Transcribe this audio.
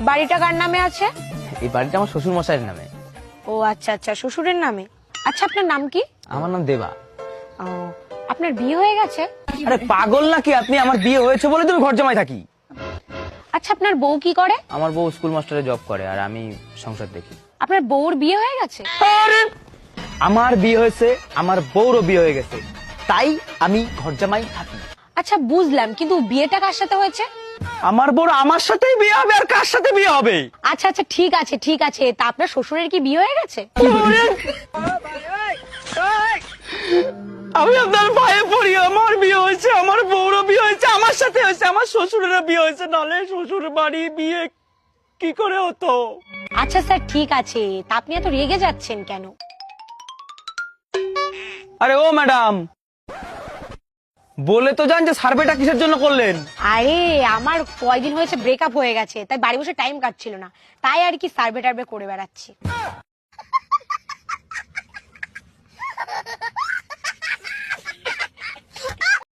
বাড়িটা কার নামে আছে? এই বাড়িটা আমার শ্বশুর মশাইয়ের নামে। ও আচ্ছা আচ্ছা, শ্বশুরের নামে। আচ্ছা, আপনার নাম কি? আমার নাম দেবা। ও, আপনার বিয়ে হয়ে গেছে? আরে পাগল নাকি আপনি? আমার বিয়ে হয়েছে বলে তুমি ঘর জামাই থাকি। আচ্ছা, আপনার বউ কি করে? আমার বউ স্কুল মাস্টারে জব করে আর আমি সংসার দেখি। আপনার বউর বিয়ে হয়ে গেছে? আরে আমার বিয়ে হয়েছে, আমার বউরও বিয়ে হয়ে গেছে, তাই আমি ঘর জামাই থাকি। আচ্ছা বুঝলাম, কিন্তু বিয়েটা কার সাথে হয়েছে? আমার বউর আমার সাথেই বিয়ে হবে, আর কার সাথে বিয়ে হবে? আচ্ছা আচ্ছা, ঠিক আছে ঠিক আছে। তা আপনার শ্বশুরের কি বিয়ে হয়ে গেছে? আমি আপনার ভাইয়ে পড়ি, আমার বিয়ে হয়েছে, আমার বউরও বিয়ে হয়েছে, আমার সাথে হয়েছে, আমার শ্বশুরেরও বিয়ে হয়েছে, নালে শ্বশুর বাড়ি বিয়ে কি করে হতো? আচ্ছা স্যার, ঠিক আছে। তা আপনি এত রেগে যাচ্ছেন কেন? আরে ও ম্যাডাম, বলে তো যান যে সার্ভেটা কিসের জন্য করলেন? আরে আমার কয়দিন হয়েছে ব্রেকআপ হয়ে গেছে, তাই বাড়ি বসে টাইম কাটছিল না, তাই আর কি সার্ভে টার্ভে করে বেড়াচ্ছি।